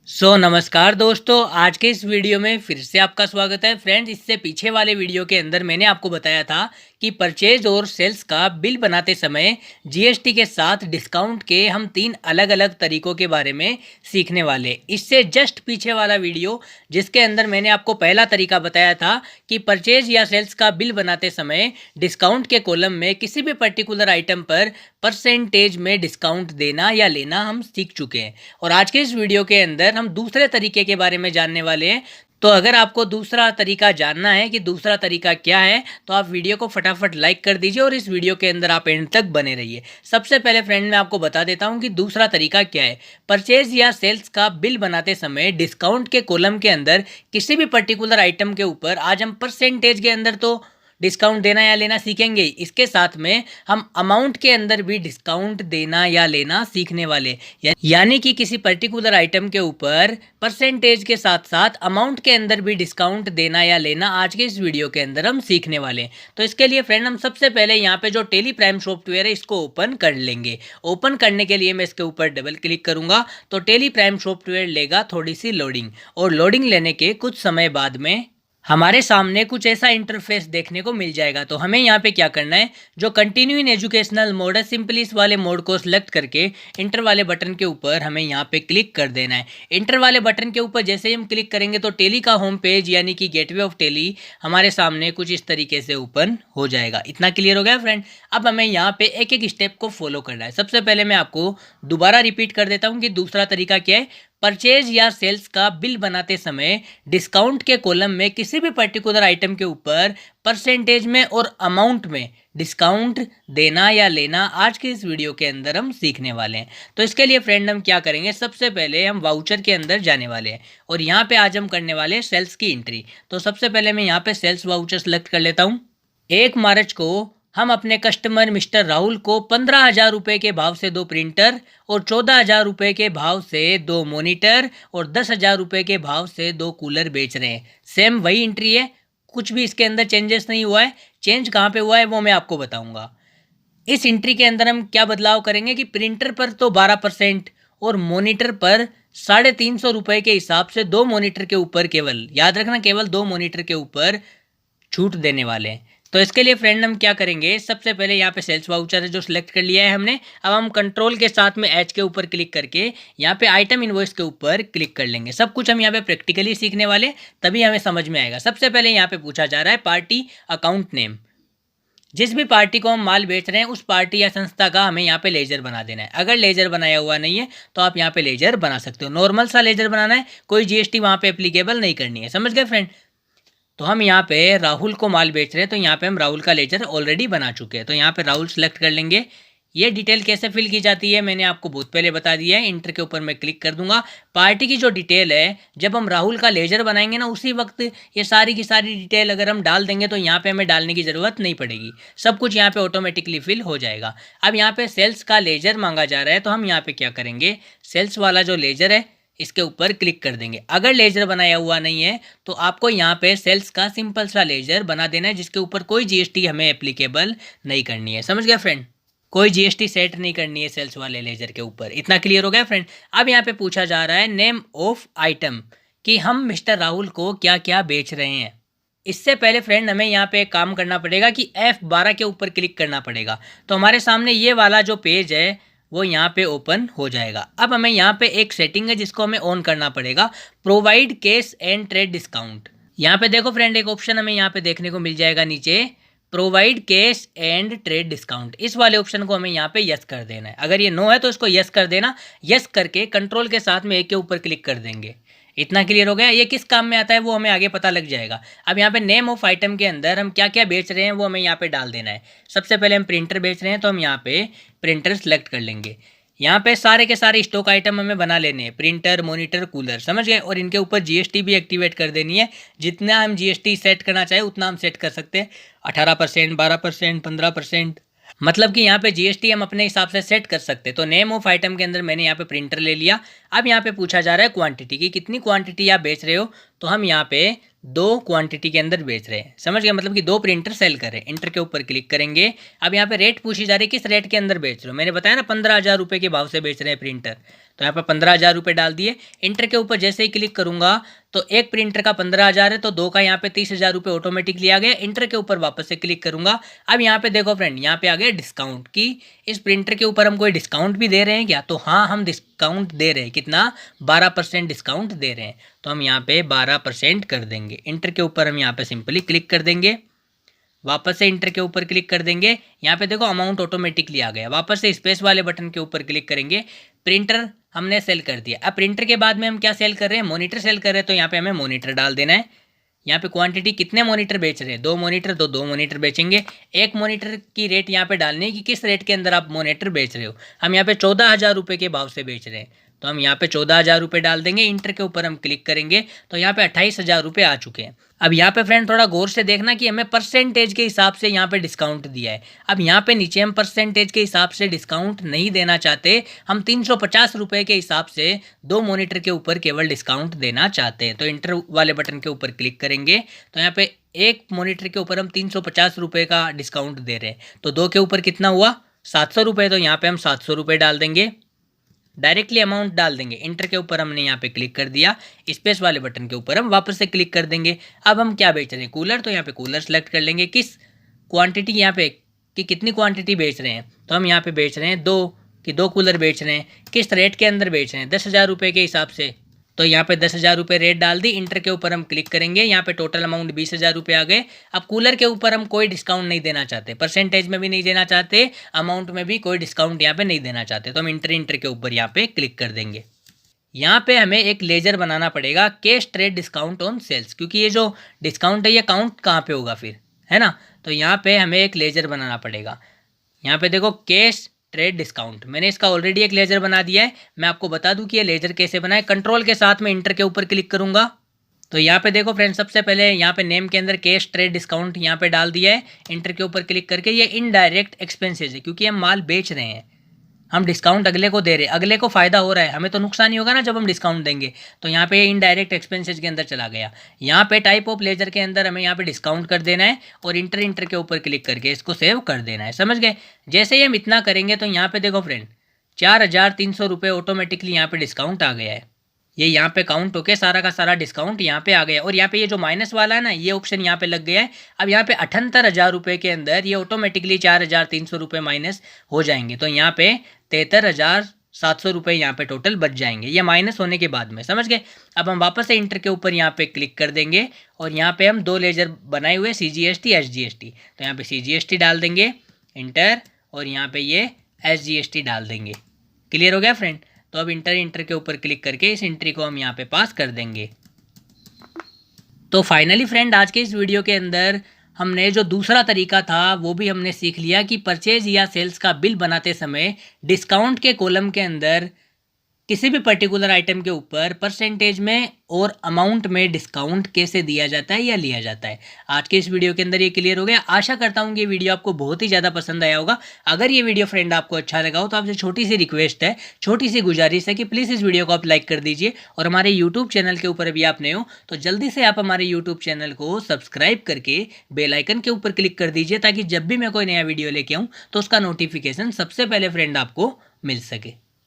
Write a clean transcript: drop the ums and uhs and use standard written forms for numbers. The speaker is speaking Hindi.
नमस्कार दोस्तों, आज के इस वीडियो में फिर से आपका स्वागत है। फ्रेंड्स, इससे पीछे वाले वीडियो के अंदर मैंने आपको बताया था कि परचेज और सेल्स का बिल बनाते समय जीएसटी के साथ डिस्काउंट के हम 3 अलग अलग तरीकों के बारे में सीखने वाले। इससे जस्ट पीछे वाला वीडियो जिसके अंदर मैंने आपको पहला तरीका बताया था कि परचेज या सेल्स का बिल बनाते समय डिस्काउंट के कॉलम में किसी भी पर्टिकुलर आइटम पर परसेंटेज में डिस्काउंट देना या लेना हम सीख चुके हैं। और आज के इस वीडियो के अंदर हम दूसरे तरीके के बारे में जानने वाले हैं। तो अगर आपको दूसरा तरीका जानना है कि दूसरा तरीका क्या है, तो आप वीडियो को फटाफट लाइक कर दीजिए और इस वीडियो के अंदर आप एंड तक बने रहिए। सबसे पहले फ्रेंड मैं आपको बता देता हूं कि दूसरा तरीका क्या है। परचेज या सेल्स का बिल बनाते समय डिस्काउंट के कॉलम के अंदर किसी भी पर्टिकुलर आइटम के ऊपर आज हम परसेंटेज के अंदर तो डिस्काउंट देना या लेना सीखेंगे, इसके साथ में हम अमाउंट के अंदर भी डिस्काउंट देना या लेना सीखने वाले। यानी कि किसी पर्टिकुलर आइटम के ऊपर परसेंटेज के साथ साथ अमाउंट के अंदर भी डिस्काउंट देना या लेना आज के इस वीडियो के अंदर हम सीखने वाले। तो इसके लिए फ्रेंड हम सबसे पहले यहाँ पे जो टेली प्राइम सॉफ्टवेयर है इसको ओपन कर लेंगे। ओपन करने के लिए मैं इसके ऊपर डबल क्लिक करूंगा तो टेली प्राइम सॉफ्टवेयर लेगा थोड़ी सी लोडिंग, और लोडिंग लेने के कुछ समय बाद में हमारे सामने कुछ ऐसा इंटरफेस देखने को मिल जाएगा। तो हमें यहाँ पे क्या करना है, जो कंटिन्यू इन एजुकेशनल मोड है, सिंपली इस वाले मोड को सिलेक्ट करके इंटर वाले बटन के ऊपर हमें यहाँ पे क्लिक कर देना है। इंटर वाले बटन के ऊपर जैसे ही हम क्लिक करेंगे तो टेली का होम पेज यानी कि गेटवे ऑफ टेली हमारे सामने कुछ इस तरीके से ओपन हो जाएगा। इतना क्लियर हो गया फ्रेंड। अब हमें यहाँ पे एक एक स्टेप को फॉलो करना है। सबसे पहले मैं आपको दोबारा रिपीट कर देता हूँ कि दूसरा तरीका क्या है। परचेज या सेल्स का बिल बनाते समय डिस्काउंट के कॉलम में किसी भी पर्टिकुलर आइटम के ऊपर परसेंटेज में और अमाउंट में डिस्काउंट देना या लेना आज के इस वीडियो के अंदर हम सीखने वाले हैं। तो इसके लिए फ्रेंड हम क्या करेंगे, सबसे पहले हम वाउचर के अंदर जाने वाले हैं और यहाँ पे आज हम करने वाले हैं सेल्स की एंट्री। तो सबसे पहले मैं यहाँ पे सेल्स वाउचर सेलेक्ट कर लेता हूँ। 1 मार्च को हम अपने कस्टमर मिस्टर राहुल को 15,000 रुपये के भाव से 2 प्रिंटर और 14,000 रुपये के भाव से 2 मॉनिटर और 10,000 रुपये के भाव से 2 कूलर बेच रहे हैं। सेम वही एंट्री है, कुछ भी इसके अंदर चेंजेस नहीं हुआ है। चेंज कहाँ पे हुआ है वो मैं आपको बताऊंगा। इस एंट्री के अंदर हम क्या बदलाव करेंगे कि प्रिंटर पर तो 12% और मॉनिटर पर 350 रुपये के हिसाब से 2 मॉनिटर के ऊपर केवल, याद रखना, केवल 2 मॉनिटर के ऊपर छूट देने वाले हैं। तो इसके लिए फ्रेंड हम क्या करेंगे, सबसे पहले यहाँ पे सेल्स वाउचर है जो सिलेक्ट कर लिया है हमने। अब हम कंट्रोल के साथ में एच के ऊपर क्लिक करके यहाँ पे आइटम इनवॉइस के ऊपर क्लिक कर लेंगे। सब कुछ हम यहाँ पे प्रैक्टिकली सीखने वाले, तभी हमें समझ में आएगा। सबसे पहले यहाँ पे पूछा जा रहा है पार्टी अकाउंट नेम। जिस भी पार्टी को हम माल बेच रहे हैं उस पार्टी या संस्था का हमें यहाँ पे लेजर बना देना है। अगर लेजर बनाया हुआ नहीं है तो आप यहाँ पे लेजर बना सकते हो। नॉर्मल सा लेजर बनाना है, कोई जीएसटी वहाँ पे एप्लीकेबल नहीं करनी है। समझ गए फ्रेंड। तो हम यहाँ पे राहुल को माल बेच रहे हैं तो यहाँ पे हम राहुल का लेजर ऑलरेडी बना चुके हैं। तो यहाँ पे राहुल सेलेक्ट कर लेंगे। ये डिटेल कैसे फिल की जाती है मैंने आपको बहुत पहले बता दिया है। इंटर के ऊपर मैं क्लिक कर दूंगा। पार्टी की जो डिटेल है, जब हम राहुल का लेजर बनाएंगे ना उसी वक्त ये सारी की सारी डिटेल अगर हम डाल देंगे तो यहाँ पे हमें डालने की ज़रूरत नहीं पड़ेगी। सब कुछ यहाँ पे ऑटोमेटिकली फिल हो जाएगा। अब यहाँ पे सेल्स का लेजर मांगा जा रहा है तो हम यहाँ पे क्या करेंगे, सेल्स वाला जो लेजर है इसके ऊपर क्लिक कर देंगे। अगर लेजर बनाया हुआ नहीं है तो आपको यहाँ पे सेल्स का सिंपल सा लेजर बना देना है जिसके ऊपर कोई जीएसटी हमें एप्लीकेबल नहीं करनी है। समझ गया फ्रेंड, कोई जीएसटी सेट नहीं करनी है सेल्स वाले लेजर के ऊपर। इतना क्लियर हो गया फ्रेंड। अब यहाँ पे पूछा जा रहा है नेम ऑफ आइटम, कि हम मिस्टर राहुल को क्या क्या बेच रहे हैं। इससे पहले फ्रेंड हमें यहाँ पे एक काम करना पड़ेगा कि F12 के ऊपर क्लिक करना पड़ेगा। तो हमारे सामने ये वाला जो पेज है वो यहाँ पे ओपन हो जाएगा। अब हमें यहाँ पे एक सेटिंग है जिसको हमें ऑन करना पड़ेगा, provide cash and trade discount. यहाँ पे देखो फ्रेंड, एक ऑप्शन हमें यहाँ पे देखने को मिल जाएगा नीचे, provide cash and trade discount. इस वाले ऑप्शन को हमें यहाँ पे यस कर देना है। अगर ये नो है तो इसको यस कर देना। यस करके कंट्रोल के साथ में एक के ऊपर क्लिक कर देंगे। इतना क्लियर हो गया। ये किस काम में आता है वो हमें आगे पता लग जाएगा। अब यहाँ पे नेम ऑफ आइटम के अंदर हम क्या क्या बेच रहे हैं वो हमें यहाँ पे डाल देना है। सबसे पहले हम प्रिंटर बेच रहे हैं तो हम यहाँ पे प्रिंटर सेलेक्ट कर लेंगे। यहाँ पे सारे के सारे स्टॉक आइटम हमें बना लेने हैं, प्रिंटर, मॉनिटर, कूलर। समझ गए। और इनके ऊपर जीएसटी भी एक्टिवेट कर देनी है। जितना हम जीएसटी सेट करना चाहे उतना हम सेट कर सकते हैं, 18%, 12%, 15%। मतलब कि यहाँ पे जीएसटी हम अपने हिसाब से सेट कर सकते हैं। तो नेम ऑफ आइटम के अंदर मैंने यहाँ पे प्रिंटर ले लिया। अब यहाँ पे पूछा जा रहा है क्वांटिटी की, कितनी क्वांटिटी आप बेच रहे हो। तो हम यहाँ पे दो क्वांटिटी के अंदर बेच रहे हैं, समझ गए, मतलब कि दो प्रिंटर सेल कर रहे हैं। इंटर के ऊपर क्लिक करेंगे। अब यहाँ पे रेट पूछी जा रही है किस रेट के अंदर बेच रहे हो। मैंने बताया ना 15,000 रुपये के भाव से बेच रहे हैं प्रिंटर, तो यहाँ पर 15,000 रुपये डाल दिए। इंटर के ऊपर जैसे ही क्लिक करूंगा तो एक प्रिंटर का 15,000 है, तो दो का यहाँ पे 30,000 रुपये ऑटोमेटिकली आ गया। इंटर के ऊपर वापस से क्लिक करूंगा। अब यहाँ पे देखो फ्रेंड, यहाँ पे आ गया डिस्काउंट की इस प्रिंटर के ऊपर हम कोई डिस्काउंट भी दे रहे हैं क्या, तो हाँ हम डिस्काउंट दे रहे हैं। कितना, 12% डिस्काउंट दे रहे हैं, तो हम यहाँ पे 12% कर देंगे। इंटर के ऊपर हम यहाँ पे सिंपली क्लिक कर देंगे। वापस से इंटर के ऊपर क्लिक कर देंगे। यहाँ पे देखो अमाउंट ऑटोमेटिकली आ गया। वापस से स्पेस वाले बटन के ऊपर क्लिक करेंगे। प्रिंटर हमने सेल कर दिया। अब प्रिंटर के बाद में हम क्या सेल कर रहे हैं, मॉनिटर सेल कर रहे हैं, तो यहाँ पे हमें मॉनिटर डाल देना है। यहाँ पे क्वांटिटी कितने मॉनिटर बेच रहे हैं, दो मॉनिटर, तो दो मॉनिटर बेचेंगे। एक मॉनिटर की रेट यहाँ पे डालनी है कि किस रेट के अंदर आप मॉनिटर बेच रहे हो। हम यहाँ पे 14,000 रुपये के भाव से बेच रहे हैं, तो हम यहाँ पे 14,000 रुपये डाल देंगे। इंटर के ऊपर हम क्लिक करेंगे तो यहाँ पे 28,000 रुपये आ चुके हैं। अब यहाँ पे फ्रेंड थोड़ा गौर से देखना कि हमें परसेंटेज के हिसाब से यहाँ पे डिस्काउंट दिया है। अब यहाँ पे नीचे हम परसेंटेज के हिसाब से डिस्काउंट नहीं देना चाहते, हम 350 रुपये के हिसाब से दो मॉनिटर के ऊपर केवल डिस्काउंट देना चाहते हैं। तो इंटर वाले बटन के ऊपर क्लिक करेंगे तो यहाँ पे एक मॉनिटर के ऊपर हम 350 रुपये का डिस्काउंट दे रहे हैं, तो दो के ऊपर कितना हुआ, 700 रुपये, तो यहाँ पे हम 700 रुपये डाल देंगे। डायरेक्टली अमाउंट डाल देंगे। इंटर के ऊपर हमने यहाँ पे क्लिक कर दिया। स्पेस वाले बटन के ऊपर हम वापस से क्लिक कर देंगे। अब हम क्या बेच रहे हैं, कूलर, तो यहाँ पे कूलर सेलेक्ट कर लेंगे। किस क्वांटिटी यहाँ पे कि कितनी क्वांटिटी बेच रहे हैं, तो हम यहाँ पे बेच रहे हैं दो कूलर बेच रहे हैं। किस रेट के अंदर बेच रहे हैं, 10,000 रुपये के हिसाब से, तो यहाँ पे 10,000 रुपये रेट डाल दी। इंटर के ऊपर हम क्लिक करेंगे। यहाँ पे टोटल अमाउंट 20,000 रुपये आ गए। अब कूलर के ऊपर हम कोई डिस्काउंट नहीं देना चाहते, परसेंटेज में भी नहीं देना चाहते, अमाउंट में भी कोई डिस्काउंट यहाँ पे नहीं देना चाहते, तो हम इंटर के ऊपर यहाँ पे क्लिक कर देंगे। यहाँ पे हमें एक लेजर बनाना पड़ेगा, cash trade discount on sales, क्योंकि ये जो डिस्काउंट है ये काउंट कहाँ पे होगा फिर, है ना। तो यहाँ पे हमें एक लेजर बनाना पड़ेगा। यहाँ पे देखो कैश ट्रेड डिस्काउंट, मैंने इसका ऑलरेडी एक लेजर बना दिया है। मैं आपको बता दूं कि ये लेजर कैसे बनाए। कंट्रोल के साथ में इंटर के ऊपर क्लिक करूंगा तो यहाँ पे देखो फ्रेंड, सबसे पहले यहाँ पे नेम के अंदर कैश ट्रेड डिस्काउंट यहाँ पे डाल दिया है। इंटर के ऊपर क्लिक करके, ये इनडायरेक्ट एक्सपेंसेस है क्योंकि हम माल बेच रहे हैं, हम डिस्काउंट अगले को दे रहे हैं, अगले को फायदा हो रहा है, हमें तो नुकसान ही होगा ना जब हम डिस्काउंट देंगे। तो यहाँ पे इनडायरेक्ट एक्सपेंसेस के अंदर चला गया। यहाँ पे टाइप ऑफ लेजर के अंदर हमें यहाँ पे डिस्काउंट कर देना है और इंटर के ऊपर क्लिक करके इसको सेव कर देना है, समझ गए। जैसे ही हम इतना करेंगे तो यहाँ पे देखो फ्रेंड 4,300 रुपये ऑटोमेटिकली यहाँ पे डिस्काउंट आ गया है। ये यहाँ पे काउंट होके सारा का सारा डिस्काउंट यहाँ पे आ गया। और यहाँ पे ये जो माइनस वाला है ना, ये ऑप्शन यहाँ पे लग गया है। अब यहाँ पे 78,000 रुपये के अंदर ये ऑटोमेटिकली 4,300 रुपये माइनस हो जाएंगे, तो यहाँ पे 73,700 रुपये यहाँ पे टोटल बच जाएंगे, ये माइनस होने के बाद में, समझ गए। अब हम वापस से इंटर के ऊपर यहाँ पे क्लिक कर देंगे और यहाँ पे हम दो लेजर बनाए हुए CGST SGST, तो यहाँ पे CGST डाल देंगे इंटर, और यहाँ पे ये SGST डाल देंगे। क्लियर हो गया फ्रेंड। तो अब इंटर के ऊपर क्लिक करके इस एंट्री को हम यहाँ पे पास कर देंगे। तो फाइनली फ्रेंड, आज के इस वीडियो के अंदर हमने जो दूसरा तरीका था वो भी हमने सीख लिया कि परचेज या सेल्स का बिल बनाते समय डिस्काउंट के कॉलम के अंदर किसी भी पर्टिकुलर आइटम के ऊपर परसेंटेज में और अमाउंट में डिस्काउंट कैसे दिया जाता है या लिया जाता है। आज के इस वीडियो के अंदर ये क्लियर हो गया। आशा करता हूँ कि ये वीडियो आपको बहुत ही ज़्यादा पसंद आया होगा। अगर ये वीडियो फ्रेंड आपको अच्छा लगा हो तो आपसे छोटी सी रिक्वेस्ट है, छोटी सी गुजारिश है कि प्लीज़ इस वीडियो को आप लाइक कर दीजिए। और हमारे यूट्यूब चैनल के ऊपर अभी आप नए हो तो जल्दी से आप हमारे यूट्यूब चैनल को सब्सक्राइब करके बेल आइकन के ऊपर क्लिक कर दीजिए, ताकि जब भी मैं कोई नया वीडियो लेके आऊँ तो उसका नोटिफिकेशन सबसे पहले फ्रेंड आपको मिल सके।